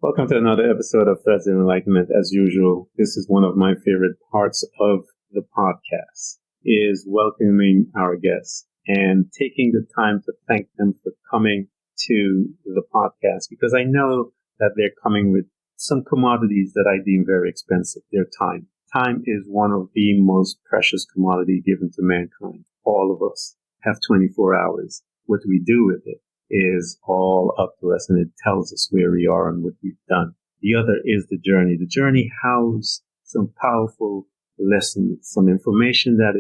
Welcome to another episode of Threads of Enlightenment. As usual, this is one of my favorite parts of the podcast, is welcoming our guests and taking the time to thank them for coming to the podcast, because I know that they're coming with some commodities that I deem very expensive, their time. Time is one of the most precious commodity given to mankind. All of us have 24 hours. What we do with it is all up to us, and it tells us where we are and what we've done. The other is the journey. The journey houses some powerful lessons, some information that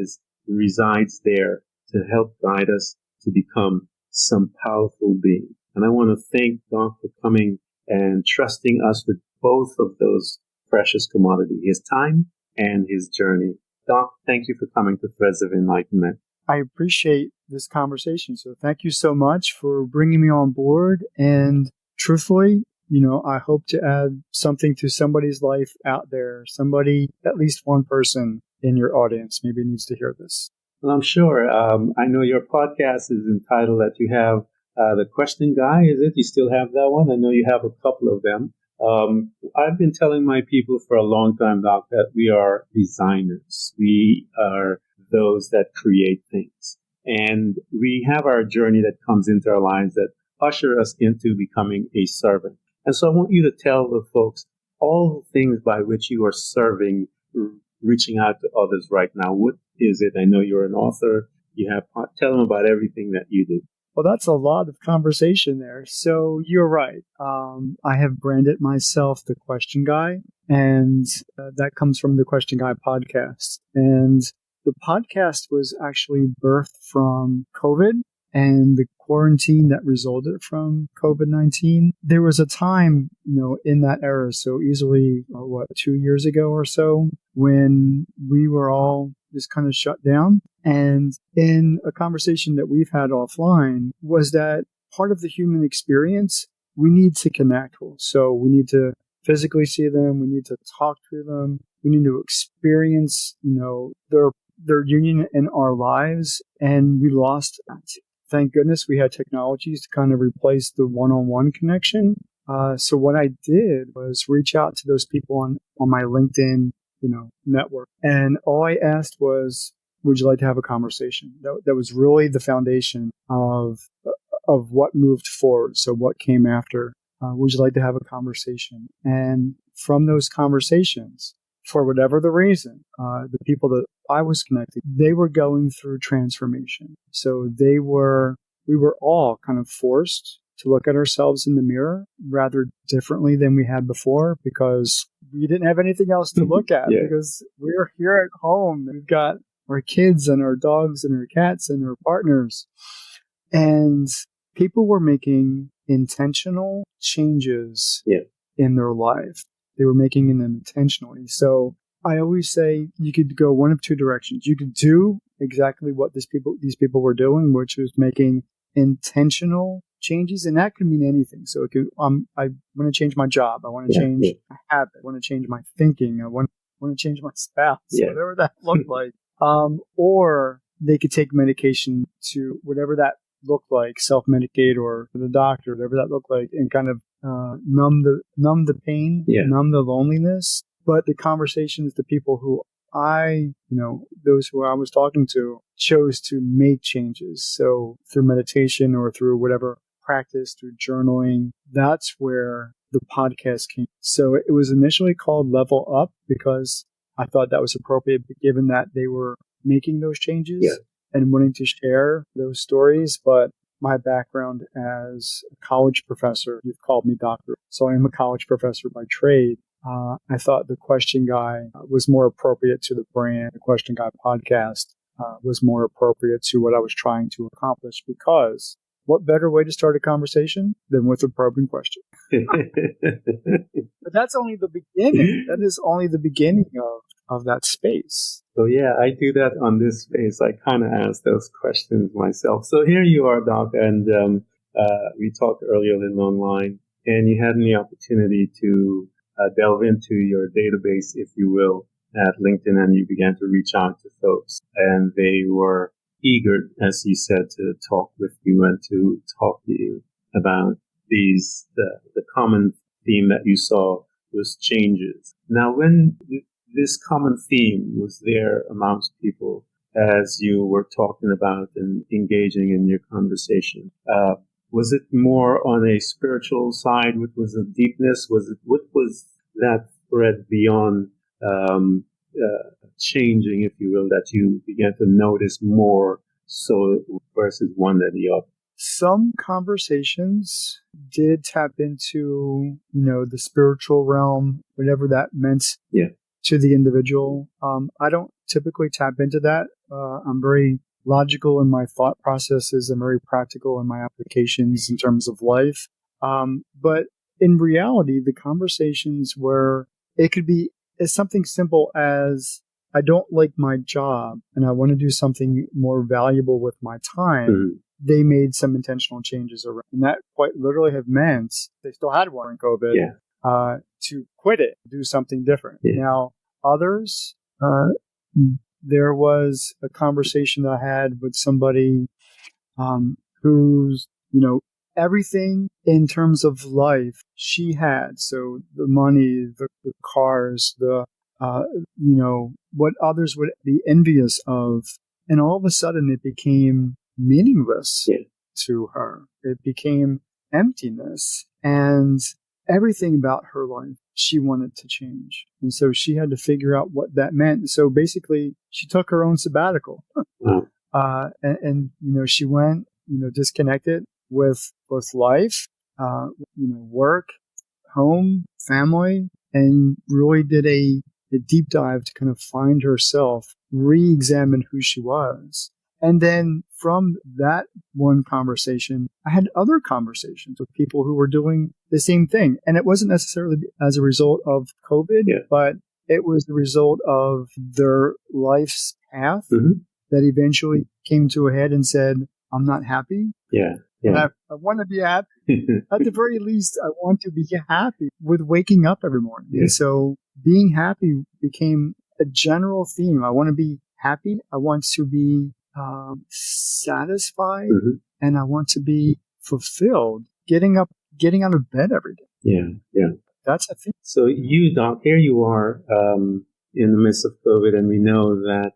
resides there to help guide us to become some powerful being. And I want to thank Doc for coming and trusting us with both of those precious commodities, his time and his journey. Doc, thank you for coming to Threads of Enlightenment. I appreciate this conversation. So thank you so much for bringing me on board. And truthfully, I hope to add something to somebody's life out there. Somebody, at least one person in your audience maybe needs to hear this. Well, I'm sure. I know your podcast is entitled that you have The Question Guy, is it? You still have that one? I know you have a couple of them. I've been telling my people for a long time, Doc, that we are designers. We are those that create things. And we have our journey that comes into our lives that usher us into becoming a servant. And so I want you to tell the folks all the things by which you are serving, reaching out to others right now. What is it? I know you're an author. Tell them about everything that you do. Well, that's a lot of conversation there. So you're right. I have branded myself the Question Guy, and that comes from the Question Guy podcast. And the podcast was actually birthed from COVID and the quarantine that resulted from COVID-19. There was a time, in that era, so easily, 2 years ago or so, when we were all just kind of shut down. And in a conversation that we've had offline was that part of the human experience, we need to connect. So we need to physically see them. We need to talk to them. We need to experience, their union in our lives, and we lost that. Thank goodness we had technologies to kind of replace the one-on-one connection. So what I did was reach out to those people on my LinkedIn, network. And all I asked was, would you like to have a conversation? That was really the foundation of what moved forward. So what came after? Would you like to have a conversation? And from those conversations, for whatever the reason, the people that I was connecting, they were going through transformation. So we were all kind of forced to look at ourselves in the mirror rather differently than we had before, because we didn't have anything else to look at. Yeah. Because we're here at home. We've got our kids and our dogs and our cats and our partners. And people were making intentional changes in their life. They were making them intentionally. So I always say you could go one of two directions. You could do exactly what these people were doing, which was making intentional changes, and that could mean anything. So it could, I want to change my job. I want to change my habit. I want to change my thinking. I want to change my spouse, whatever that looked like. Or they could take medication to whatever that looked like, self-medicate or the doctor, whatever that looked like, and kind of numb the pain, numb the loneliness. But the conversations, the people who those who I was talking to chose to make changes. So through meditation or through whatever practice, through journaling, that's where the podcast came. So it was initially called Level Up because I thought that was appropriate, given that they were making those changes and wanting to share those stories. But my background as a college professor, you've called me doctor, so I am a college professor by trade. I thought the Question Guy was more appropriate to the brand. The Question Guy podcast was more appropriate to what I was trying to accomplish, because what better way to start a conversation than with a probing question? But that's only the beginning. That is only the beginning of that space. So I do that on this space. I kind of ask those questions myself. So here you are, Doc, and we talked earlier a little online, and you had the opportunity to delve into your database, if you will, at LinkedIn, and you began to reach out to folks, and they were eager, as you said, to talk with you and to talk to you about the common theme that you saw was changes. Now, when this common theme was there amongst people as you were talking about and engaging in your conversation, was it more on a spiritual side? What was the deepness? What was that thread beyond changing, if you will, that you began to notice more so versus one than the other? Some conversations did tap into, the spiritual realm, whatever that meant to the individual. I don't typically tap into that. I'm very logical in my thought processes. I'm very practical in my applications in terms of life. But in reality, the conversations where it could be as something simple as, I don't like my job and I want to do something more valuable with my time. Mm-hmm. They made some intentional changes around. And that quite literally have meant they still had one in COVID to quit it, do something different. Yeah. Now, others, there was a conversation that I had with somebody who's, everything in terms of life she had. So the money, the cars, what others would be envious of. And all of a sudden it became meaningless to her. It became emptiness. And everything about her life she wanted to change. And so she had to figure out what that meant. So basically she took her own sabbatical. And she went, disconnected with life, work, home, family, and really did a deep dive to kind of find herself, re-examine who she was. And then from that one conversation, I had other conversations with people who were doing the same thing. And it wasn't necessarily as a result of COVID, but it was the result of their life's path that eventually came to a head and said, I'm not happy. I want to be happy. At the very least, I want to be happy with waking up every morning. And so being happy became a general theme. I want to be happy. I want to be satisfied, and I want to be fulfilled. Getting out of bed every day. That's a thing. So you, Doc, here you are in the midst of COVID, and we know that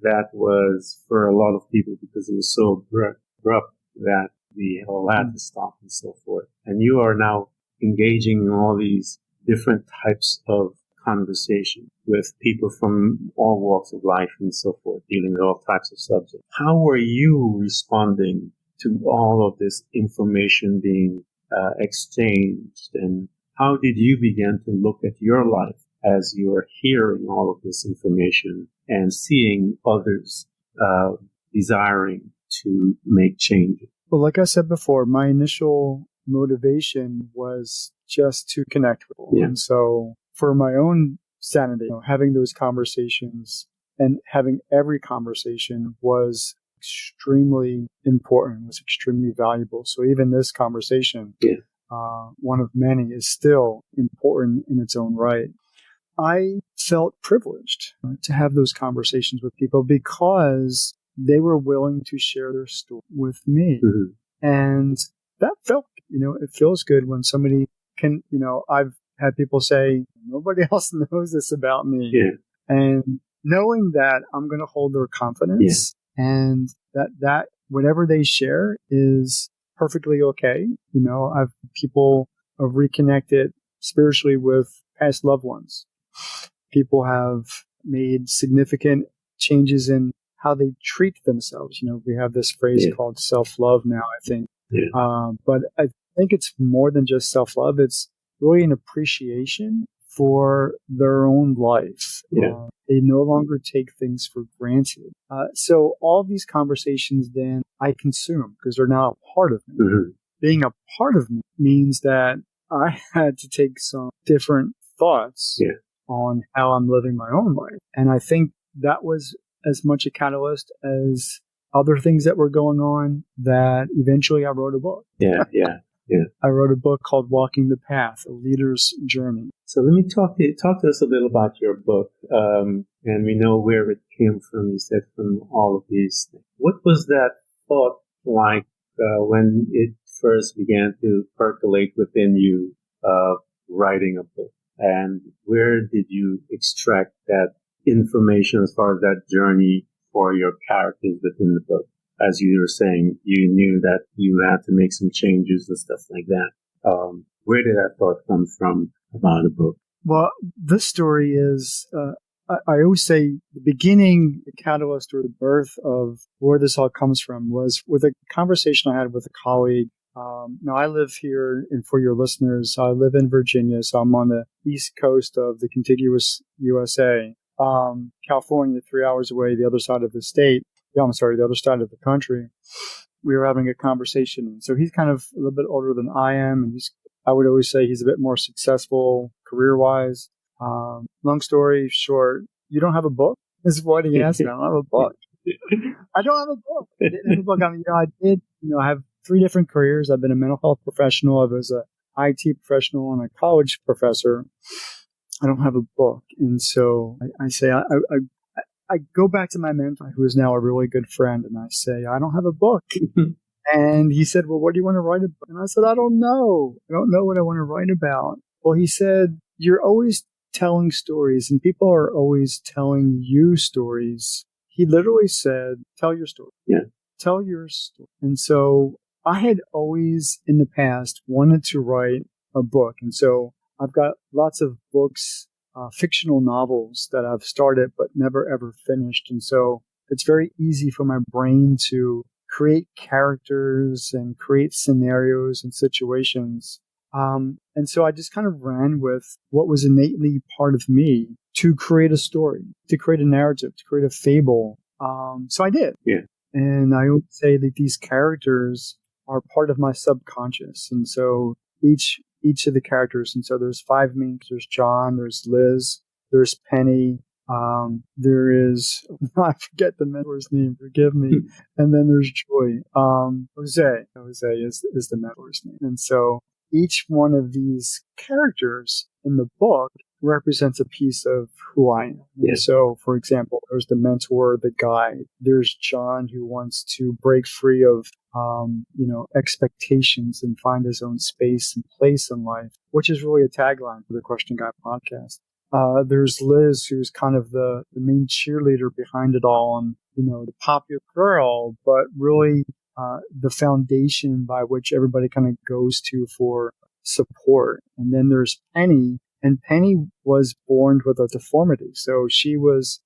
that was for a lot of people because it was so abrupt that we all had to stop and so forth. And you are now engaging in all these different types of conversation with people from all walks of life and so forth, dealing with all types of subjects. How were you responding to all of this information being exchanged, and how did you begin to look at your life as you are hearing all of this information and seeing others desiring to make changes? Well, like I said before, my initial motivation was just to connect with people. And so for my own sanity, having those conversations and having every conversation was extremely important, was extremely valuable. So even this conversation, one of many, is still important in its own right. I felt privileged to have those conversations with people because they were willing to share their story with me. And that felt, it feels good when somebody can, I've had people say, nobody else knows this about me. And knowing that I'm going to hold their confidence and that whatever they share is perfectly okay. People have reconnected spiritually with past loved ones. People have made significant changes in how they treat themselves. We have this phrase called self-love now, I think. But I think it's more than just self-love. It's really an appreciation for their own life. They no longer take things for granted. So all these conversations then I consume because they're now a part of me. Being a part of me means that I had to take some different thoughts on how I'm living my own life. And I think that was as much a catalyst as other things that were going on that eventually I wrote a book. I wrote a book called Walking the Path, A Leader's Journey. So let me talk to us a little about your book. And we know where it came from. You said from all of these things. What was that thought like when it first began to percolate within you of writing a book? And where did you extract that information as far as that journey for your characters within the book? As you were saying, you knew that you had to make some changes and stuff like that. Where did that thought come from about a book? Well, this story is, I always say the beginning, the catalyst or the birth of where this all comes from was with a conversation I had with a colleague. Now, I live here, and for your listeners, I live in Virginia, so I'm on the east coast of the contiguous USA. California, 3 hours away, the other side of the state. Yeah, I'm sorry, the other side of the country. We were having a conversation. So he's kind of a little bit older than I am, and I would always say he's a bit more successful career-wise. Long story short, you don't have a book? This is what he asked me. I don't have a book. I don't have a book. I didn't have a book. I mean, I did, I have 3 different careers. I've been a mental health professional. I was a IT professional and a college professor. I don't have a book. And so I say, I go back to my mentor, who is now a really good friend, and I say, I don't have a book. And he said, well, what do you want to write about? And I said, I don't know. I don't know what I want to write about. Well, he said, you're always telling stories, and people are always telling you stories. He literally said, tell your story. Yeah. Tell your story. And so I had always in the past wanted to write a book. And so I've got lots of books, fictional novels that I've started but never ever finished. And so it's very easy for my brain to create characters and create scenarios and situations. And so I just kind of ran with what was innately part of me to create a story, to create a narrative, to create a fable. So I did. Yeah. And I would say that these characters are part of my subconscious. And so each of the characters, and so there's 5 main, there's John, there's Liz, there's Penny, there is, I forget the mentor's name, forgive me. And then there's Joy. Jose is the mentor's name. And so each one of these characters in the book represents a piece of who I am. Yeah. So, for example, there's the mentor, the guide. There's John, who wants to break free of, expectations and find his own space and place in life, which is really a tagline for the Question Guy podcast. There's Liz, who's kind of the main cheerleader behind it all, and, the popular girl, but really the foundation by which everybody kind of goes to for support. And then there's Penny, and Penny was born with a deformity. So she was,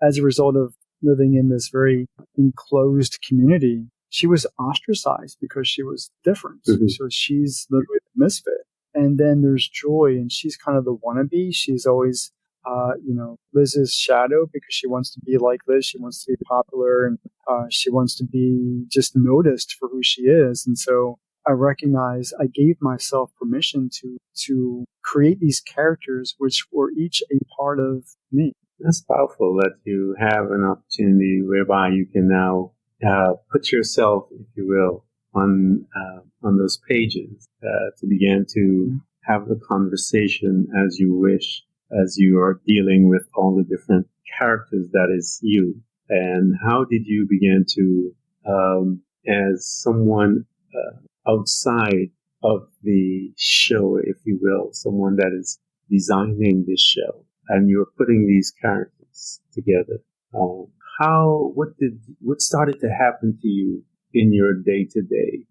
as a result of living in this very enclosed community, she was ostracized because she was different. Mm-hmm. So she's literally the misfit. And then there's Joy, and she's kind of the wannabe. She's always, Liz's shadow, because she wants to be like Liz. She wants to be popular, and she wants to be just noticed for who she is. And so I recognize I gave myself permission to create these characters, which were each a part of me. That's powerful that you have an opportunity whereby you can now put yourself, if you will, on those pages to begin to have the conversation as you wish, as you are dealing with all the different characters that is you. And how did you begin to, as someone outside of the show, if you will, someone that is designing this show, and you're putting these characters together, what started to happen to you in your day-to-day?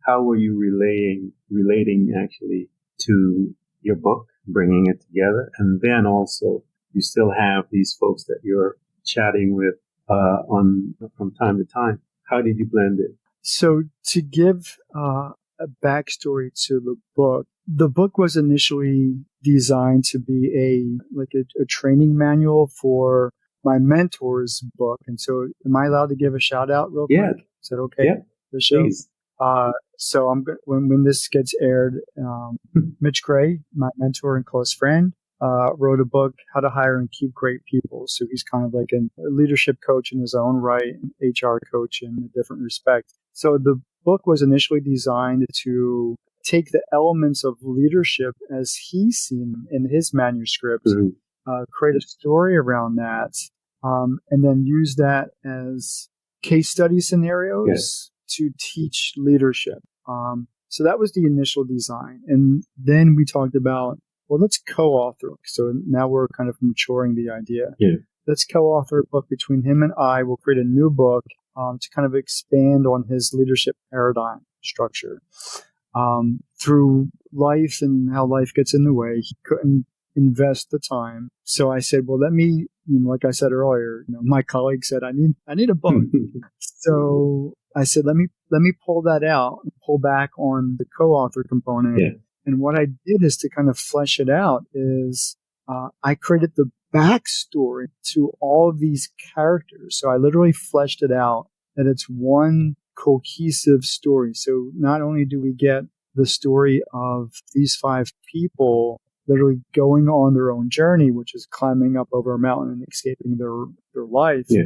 How were you relating actually to your book, bringing it together? And then also, you still have these folks that you're chatting with from time to time. How did you blend it? So to give a backstory to the book was initially designed to be a training manual for my mentor's book. And so am I allowed to give a shout out real quick? Is that okay? Yeah, the show. Please. So I'm when this gets aired, Mitch Gray, my mentor and close friend, wrote a book, How to Hire and Keep Great People. So he's kind of like a leadership coach in his own right, an HR coach in a different respect. So the book was initially designed to take the elements of leadership as he's seen them in his manuscript, create a story around that, and then use that as case study scenarios to teach leadership. So that was the initial design. And then we talked about, well, let's co-author. So now we're kind of maturing the idea. Yeah. Let's co-author a book between him and I. We'll create a new book to kind of expand on his leadership paradigm structure. Through life and how life gets in the way, he couldn't invest the time. So I said, well, let me, like I said earlier, my colleague said, I need a book. So I said, let me pull that out, pull back on the co-author component. Yeah. And what I did is to kind of flesh it out is I created the backstory to all of these characters. So I literally fleshed it out that it's one cohesive story. So not only do we get the story of these 5 people literally going on their own journey, which is climbing up over a mountain and escaping their life. Yeah.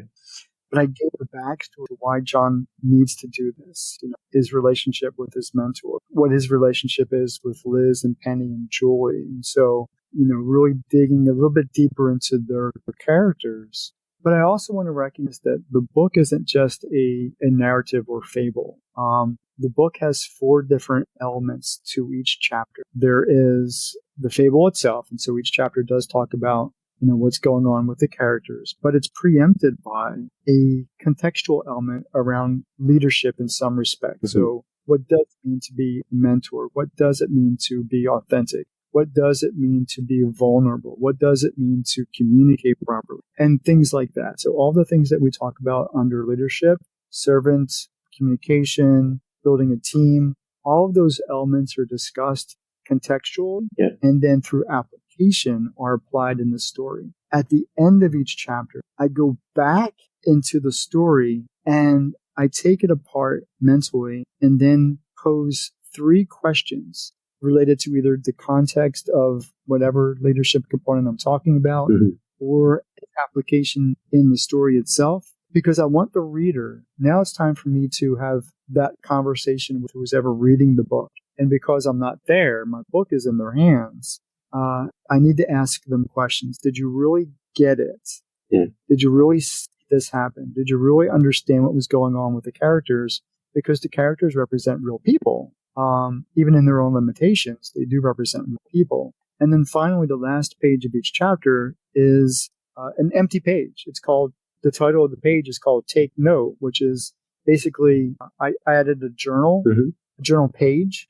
But I gave a backstory to why John needs to do this. His relationship with his mentor, what his relationship is with Liz and Penny and Julie. And so, really digging a little bit deeper into their characters. But I also want to recognize that the book isn't just a narrative or fable. The book has 4 different elements to each chapter. There is the fable itself, and so each chapter does talk about what's going on with the characters, but it's preempted by a contextual element around leadership in some respect. Mm-hmm. So what does it mean to be a mentor? What does it mean to be authentic? What does it mean to be vulnerable? What does it mean to communicate properly? And things like that. So all the things that we talk about under leadership, servants, communication, building a team, all of those elements are discussed contextually, and then through application are applied in the story. At the end of each chapter, I go back into the story and I take it apart mentally and then pose 3 questions related to either the context of whatever leadership component I'm talking about, mm-hmm. or application in the story itself, because I want the reader, now it's time for me to have that conversation with who's ever reading the book. And because I'm not there, my book is in their hands, I need to ask them questions. Did you really get it? Yeah. Did you really see this happen? Did you really understand what was going on with the characters? Because the characters represent real people. Even in their own limitations, they do represent real people. And then finally, the last page of each chapter is an empty page. The title of the page is called Take Note, which is basically, I added a journal, mm-hmm. a journal page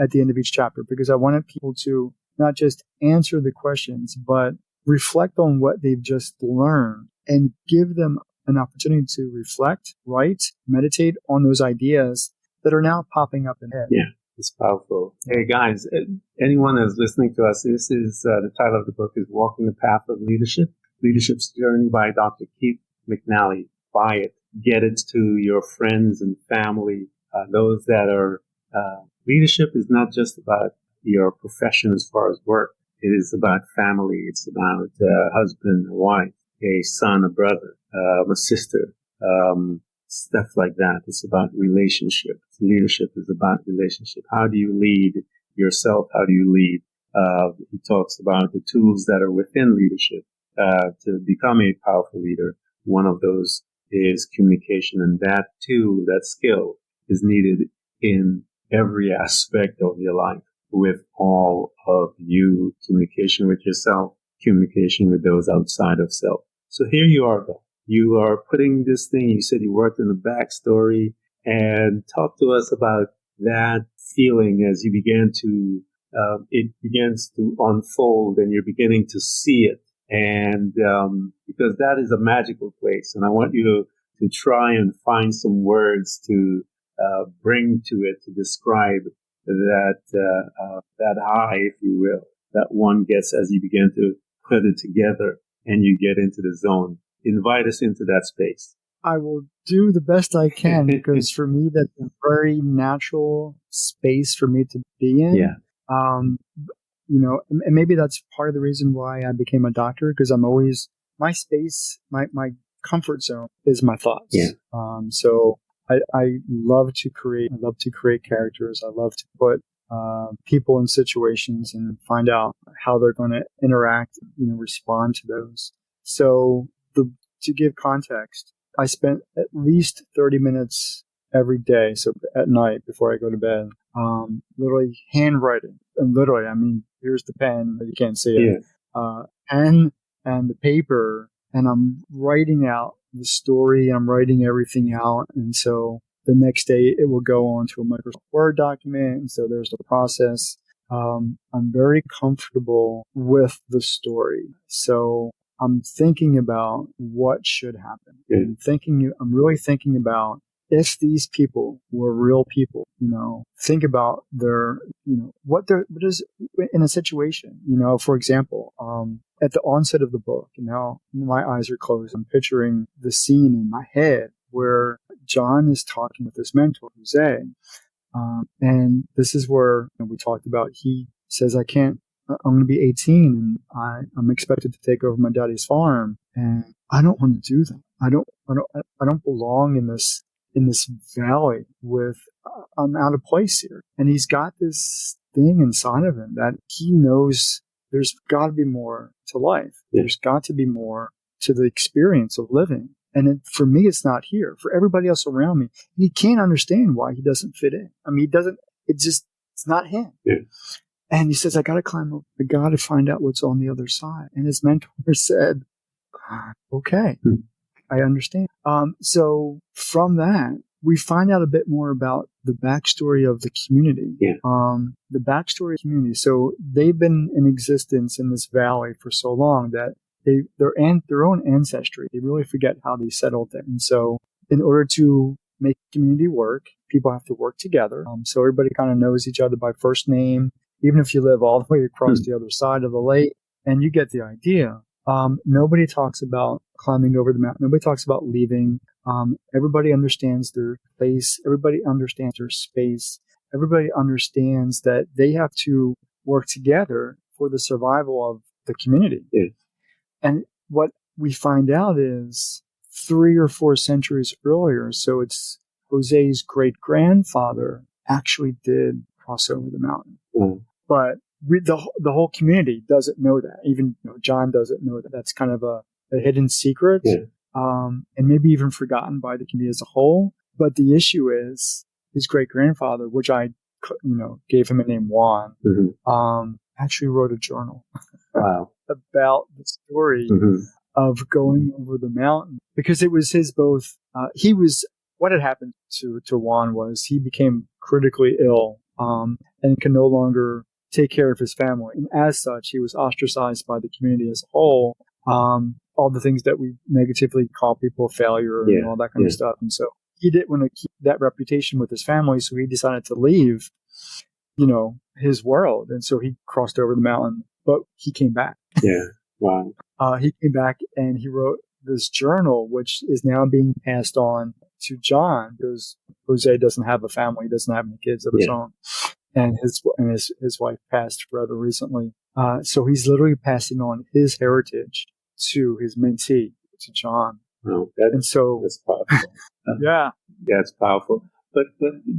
at the end of each chapter, because I wanted people to not just answer the questions, but reflect on what they've just learned and give them an opportunity to reflect, write, meditate on those ideas that are now popping up in head. Yeah, it's powerful. Hey guys, anyone that's listening to us, this is the title of the book is Walking the Path of Leadership, Leadership's Journey by Dr. Keith Mcnally. Buy it. Get it to your friends and family. Those that are, leadership is not just about your profession as far as work. It is about family. It's about a husband, a wife, a son, a brother, a sister, stuff like that. It's about relationship. Leadership is about relationship. How do you lead yourself? How do you lead? He talks about the tools that are within leadership to become a powerful leader. One of those is communication, and that tool, that skill, is needed in every aspect of your life with all of you. Communication with yourself, communication with those outside of self. So here you are, though. You are putting this thing, you said you worked in the backstory, and talk to us about that feeling as you began to, it begins to unfold and you're beginning to see it. And because that is a magical place, and I want you to try and find some words to bring to it to describe that high, if you will, that one gets as you begin to put it together and you get into the zone. Invite us into that space. I will do the best I can, because for me, that's a very natural space for me to be in. Yeah. And maybe that's part of the reason why I became a doctor, because I'm always, my space, my comfort zone is my thoughts. Yeah. So I love to create. I love to create characters. I love to put people in situations and find out how they're going to interact, respond to those. So to give context, I spent at least 30 minutes every day, so at night before I go to bed, literally handwriting. And literally, I mean, here's the pen, you can't see it. Yeah. Pen and the paper, and I'm writing out the story, I'm writing everything out. And so the next day it will go on to a Microsoft Word document. And so there's the process. I'm very comfortable with the story. So I'm thinking about what should happen. I'm really thinking about if these people were real people, think about their, what is in a situation, for example, at the onset of the book, now my eyes are closed. I'm picturing the scene in my head where John is talking with his mentor, Jose. And this is where we talked about, he says, I'm going to be 18 and I'm expected to take over my daddy's farm. And I don't want to do that. I don't belong in this valley with, I'm out of place here. And he's got this thing inside of him that he knows there's got to be more to life. Yeah. There's got to be more to the experience of living. And for me, it's not here. For everybody else around me, he can't understand why he doesn't fit in. I mean, it's not him. Yeah. And he says, I got to climb up. I got to find out what's on the other side. And his mentor said, okay, I understand. So from that, we find out a bit more about the backstory of the community. Yeah. The backstory of the community. So they've been in existence in this valley for so long that their own ancestry, they really forget how they settled there. And so in order to make community work, people have to work together. So everybody kind of knows each other by first name, even if you live all the way across the other side of the lake, and you get the idea. Nobody talks about climbing over the mountain. Nobody talks about leaving. Everybody understands their place. Everybody understands their space. Everybody understands that they have to work together for the survival of the community. Yeah. And what we find out is 3 or 4 centuries earlier, so it's Jose's great-grandfather actually did cross over the mountain. Mm. But the whole community doesn't know that. Even John doesn't know that. That's kind of a hidden secret, and maybe even forgotten by the community as a whole. But the issue is his great-grandfather, which I gave him a name, Juan, actually wrote a journal. Wow. About the story of going over the mountain, because it was his what had happened to Juan was he became critically ill and could no longer take care of his family, and as such he was ostracized by the community as a whole. All the things that we negatively call people failure and all that kind of stuff. And so he didn't want to keep that reputation with his family, so he decided to leave his world, and so he crossed over the mountain, but he came back. Yeah. Wow. He came back and he wrote this journal, which is now being passed on to John, because Jose doesn't have a family, he doesn't have any kids of his own, and his wife passed rather recently. So he's literally passing on his heritage to his mentee, to John. Oh, that's powerful. Yeah, that's powerful. But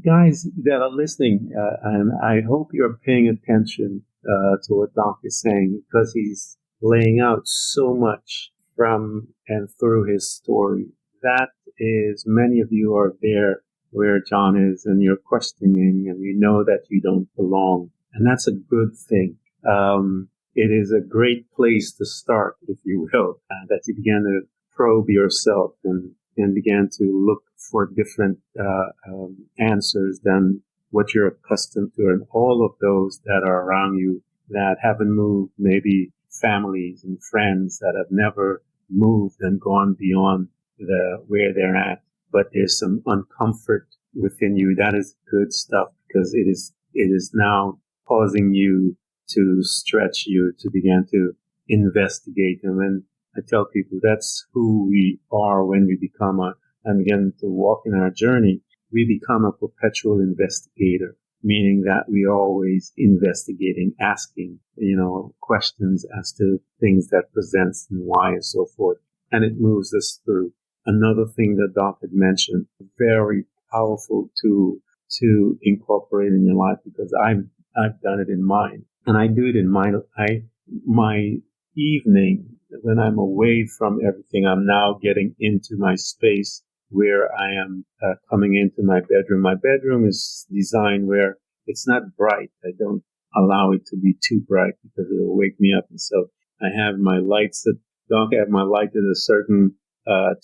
guys that are listening, and I hope you're paying attention to what Doc is saying, because he's laying out so much from and through his story. That is, many of you are there where John is, and you're questioning, and you know that you don't belong. And that's a good thing. It is a great place to start, if you will, that you begin to probe yourself and began to look for different answers than what you're accustomed to, and all of those that are around you that haven't moved, maybe families and friends that have never moved and gone beyond where they're at, but there's some uncomfort within you. That is good stuff, because it is now causing you to stretch you to begin to investigate. And then I tell people that's who we are when we become and begin to walk in our journey. We become a perpetual investigator, meaning that we are always investigating, asking, questions as to things that presents and why and so forth. And it moves us through. Another thing that Doc had mentioned, very powerful tool to incorporate in your life, because I've done it in mine, and I do it in my evening when I'm away from everything. I'm now getting into my space where I am coming into my bedroom. My bedroom is designed where it's not bright. I don't allow it to be too bright because it'll wake me up. And so I have my lights that don't have my light at a certain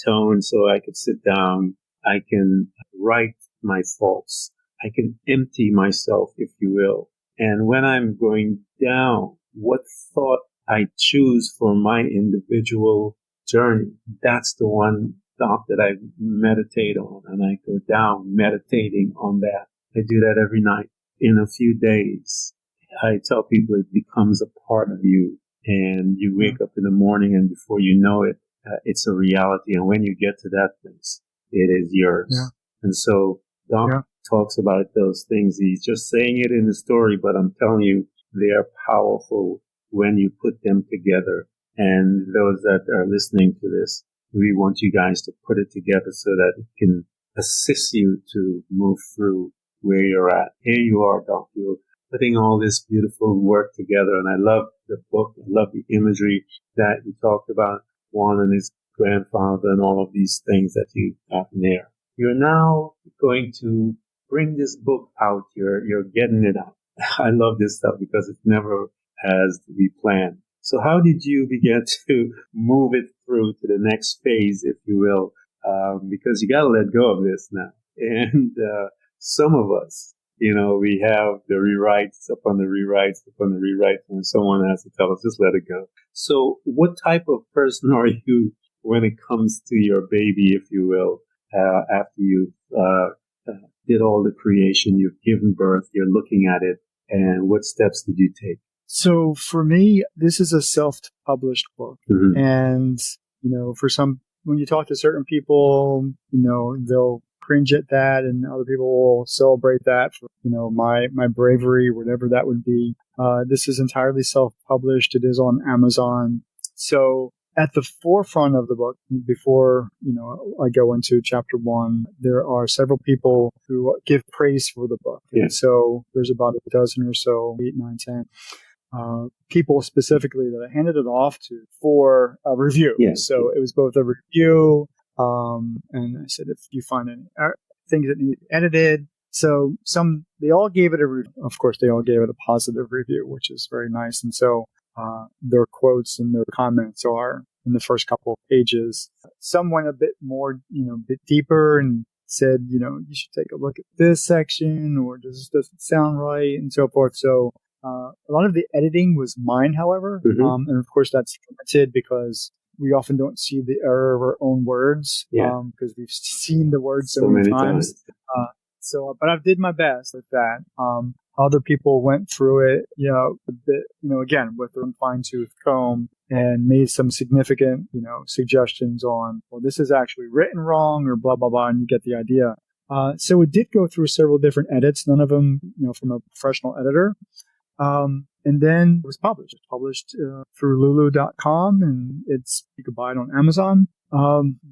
tone so I can sit down. I can write my thoughts. I can empty myself, if you will. And when I'm going down, what thought I choose for my individual journey, that's the one thought that I meditate on. And I go down meditating on that. I do that every night. In a few days, I tell people it becomes a part of you. And you wake up in the morning, and before you know it, it's a reality. And when you get to that place, it is yours. Yeah. And so Doc talks about those things. He's just saying it in the story, but I'm telling you, they are powerful when you put them together. And those that are listening to this, we want you guys to put it together so that it can assist you to move through where you're at. Here you are, Doc. You're putting all this beautiful work together. And I love the book. I love the imagery that you talked about, Juan and his grandfather and all of these things that you have in there. You're now going to bring this book out. You're getting it out. I love this stuff because it never has to be planned. So how did you begin to move it through to the next phase, if you will? Because you got to let go of this now. And some of us, we have the rewrites upon the rewrites upon the rewrites, and someone has to tell us, just let it go. So what type of person are you when it comes to your baby, if you will, after you did all the creation, you've given birth, you're looking at it, and what steps did you take? So for me, this is a self-published book. Mm-hmm. And, when you talk to certain people, they'll cringe at that, and other people will celebrate that for, my bravery, whatever that would be. This is entirely self-published. It is on Amazon. So at the forefront of the book, before, I go into chapter 1, there are several people who give praise for the book. Yeah. So there's about a dozen or so, 8, 9, 10. People specifically that I handed it off to for a review. Yes. So it was both a review, and I said, if you find any things that need edited. So they all gave it of course, they all gave it a positive review, which is very nice. And so, their quotes and their comments are in the first couple of pages. Some went a bit more, a bit deeper and said, you should take a look at this section, or this doesn't sound right, and so forth. So, a lot of the editing was mine, however. Mm-hmm. And of course that's limited because we often don't see the error of our own words, because we've seen the words so many times. But I did my best with that. Other people went through it, a bit, again, with their fine-tooth comb and made some significant, suggestions on, well, this is actually written wrong or blah, blah, blah, and you get the idea. So it did go through several different edits, none of them, from a professional editor. And then it was published. It's published through lulu.com, and you can buy it on Amazon.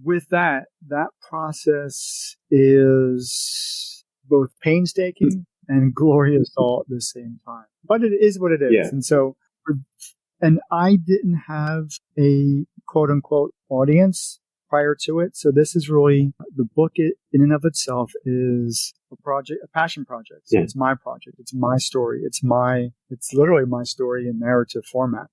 With that process is both painstaking and glorious all at the same time. But it is what it is. Yeah. And so, and I didn't have a quote unquote audience prior to it. So this is really, the book in and of itself is a passion project. So It's my project. It's my story. It's literally my story in narrative format.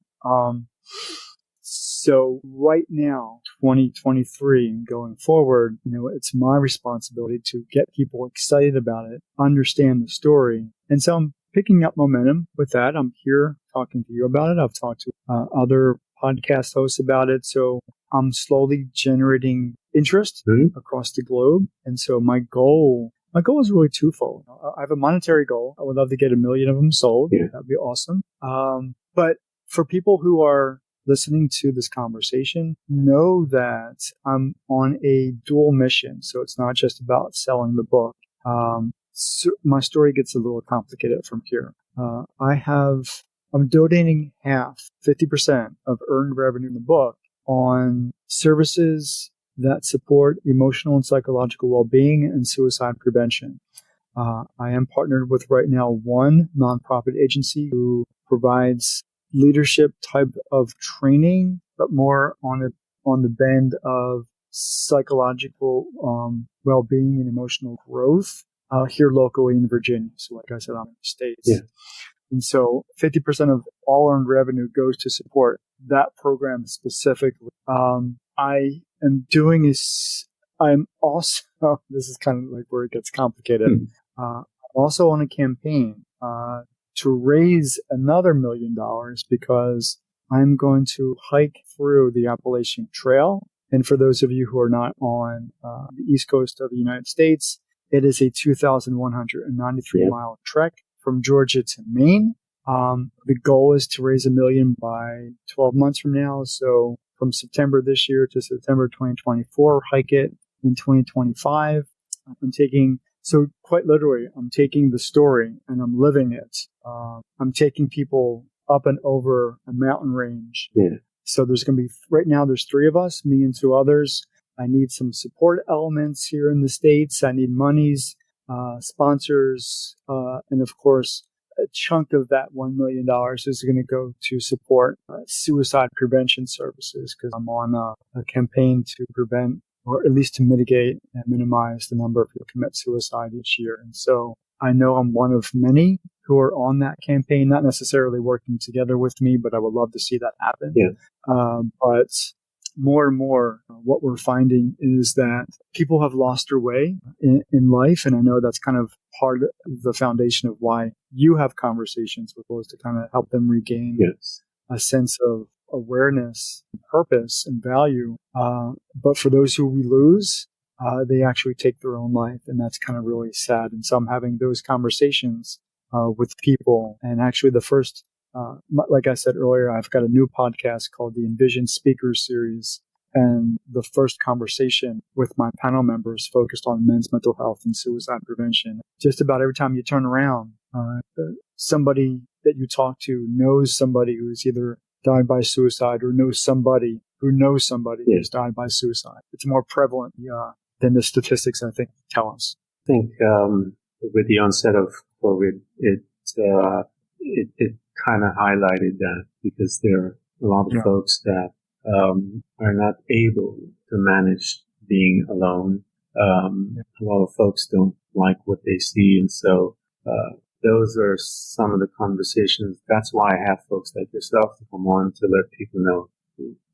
So right now, 2023 and going forward, it's my responsibility to get people excited about it, understand the story. And so I'm picking up momentum with that. I'm here talking to you about it. I've talked to other podcast hosts about it. So I'm slowly generating interest across the globe. And so my goal is really twofold. I have a monetary goal. I would love to get 1 million of them sold. Yeah. That'd be awesome. But for people who are listening to this conversation, know that I'm on a dual mission. So it's not just about selling the book. So my story gets a little complicated from here. I'm donating 50% of earned revenue in the book on services that support emotional and psychological well-being and suicide prevention. I am partnered with right now one nonprofit agency who provides leadership type of training, but more on the bend of psychological well-being and emotional growth. here locally in Virginia. So like I said, I'm in the States. Yeah. And so 50% of all earned revenue goes to support that program specifically. I am doing I'm also, this is kind of like where it gets complicated. I'm also on a campaign to raise another $1 million because I'm going to hike through the Appalachian Trail. And for those of you who are not on the East Coast of the United States, it is a 2,193 mile trek from Georgia to Maine. The goal is to raise $1 million by 12 months from now. So from September this year to September 2024, hike it in 2025. So quite literally, I'm taking the story and I'm living it. I'm taking people up and over a mountain range. Yeah. So there's going to be, right now there's 3 of us, me and 2 others. I need some support elements here in the States. I need monies, sponsors, and of course, a chunk of that $1 million is going to go to support suicide prevention services because I'm on a campaign to prevent or at least to mitigate and minimize the number of people who commit suicide each year. And so I know I'm one of many who are on that campaign, not necessarily working together with me, but I would love to see that happen. Yeah. But more and more, what we're finding is that people have lost their way in life. And I know that's kind of part of the foundation of why you have conversations with those to kind of help them regain a sense of awareness, purpose, and value. But for those who we lose, they actually take their own life. And that's kind of really sad. And so I'm having those conversations with people. And actually the first, like I said earlier, I've got a new podcast called the Envision Speakers Series. And the first conversation with my panel members focused on men's mental health and suicide prevention. Just about every time you turn around, somebody that you talk to knows somebody who's either died by suicide or knows somebody who knows somebody who's died by suicide. It's more prevalent than the statistics, I think, tell us. I think with the onset of COVID, it kind of highlighted that because there are a lot of folks that are not able to manage being alone. A lot of folks don't like what they see, and so those are some of the conversations. That's why I have folks like yourself to come on to let people know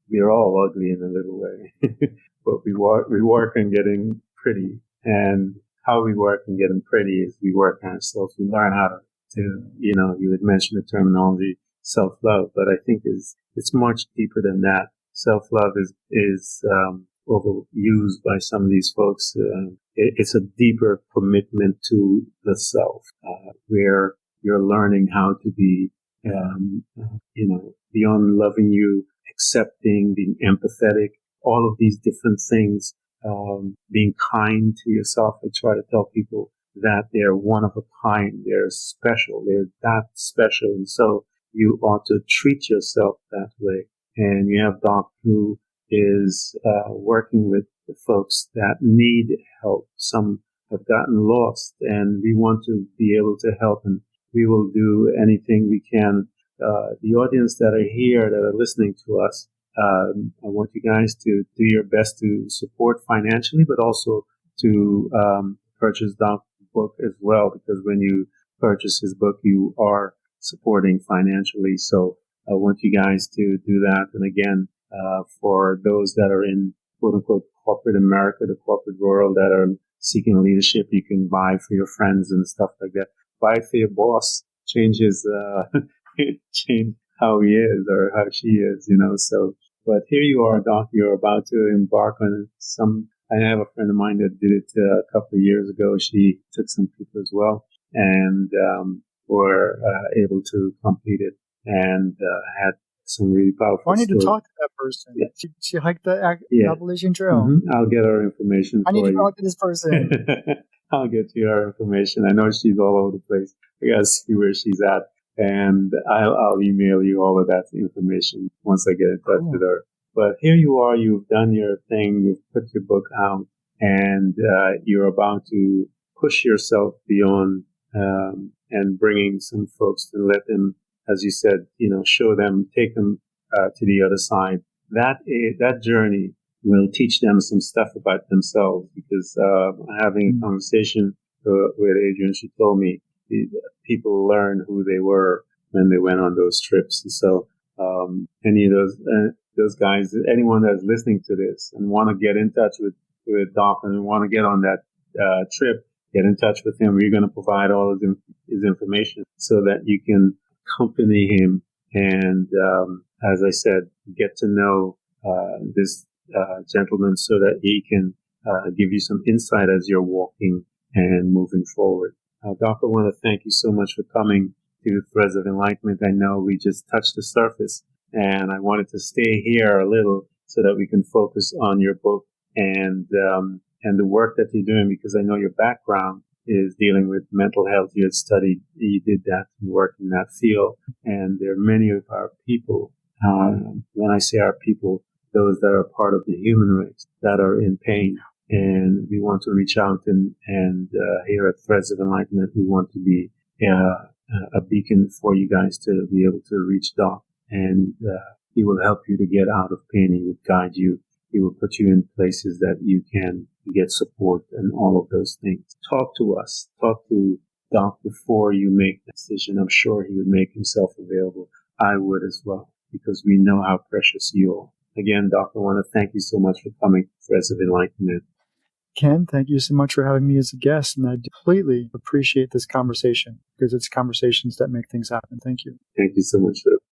we're all ugly in a little way, but we work on getting pretty. And how we work on getting pretty is we work on ourselves. We learn how to you had mentioned the terminology self-love, but I think it's much deeper than that. Self-love is overused by some of these folks. It's a deeper commitment to the self, where you're learning how to be, beyond loving you, accepting, being empathetic, all of these different things, being kind to yourself. I try to tell people that they're one of a kind, they're special, they're that special, and so you ought to treat yourself that way. And you have Doc who is working with the folks that need help. Some have gotten lost, and we want to be able to help, and we will do anything we can. The audience that are here, that are listening to us, I want you guys to do your best to support financially, but also to purchase Doc's book as well, because when you purchase his book, you are supporting financially. So I want you guys to do that. And again, for those that are in quote unquote corporate America, the corporate world, that are seeking leadership, you can buy for your friends and stuff like that. Buy for your boss, change how he is or how she is, so, but here you are, Doc, you're about to embark on I have a friend of mine that did it a couple of years ago. She took some people as well and, were able to complete it and, had some really powerful I need stories. to talk to that person. Yeah. She hiked the Appalachian Trail. Mm-hmm. I'll get her information I need for to you. talk to this person. I'll get you her information. I know she's all over the place. I gotta see where she's at. And I'll email you all of that information once I get in touch with her. But here you are, you've done your thing, you've put your book out, and you're about to push yourself beyond and bringing some folks to let them, as you said, show them, take them to the other side. That journey will teach them some stuff about themselves, because having a conversation with Adrian, she told me people learn who they were when they went on those trips. And so, any of those guys, anyone that's listening to this and want to get in touch with Doc and want to get on that trip, get in touch with him. We're going to provide all of his information so that you can accompany him and, as I said, get to know this gentleman so that he can give you some insight as you're walking and moving forward. Doc, I want to thank you so much for coming to Threads of Enlightenment. I know we just touched the surface, and I wanted to stay here a little so that we can focus on your book and the work that you're doing, because I know your background is dealing with mental health. You did that work in that field, and there are many of our people. When I say our people, those that are part of the human race that are in pain. And we want to reach out and here at Threads of Enlightenment, we want to be a beacon for you guys to be able to reach Doc. And he will help you to get out of pain. He will guide you. He will put you in places that you can get support and all of those things. Talk to us. Talk to Doc before you make the decision. I'm sure he would make himself available. I would as well, because we know how precious you are. Again, Doc, I want to thank you so much for coming to Threads of Enlightenment. Ken, thank you so much for having me as a guest, and I completely appreciate this conversation because it's conversations that make things happen. Thank you. Thank you so much for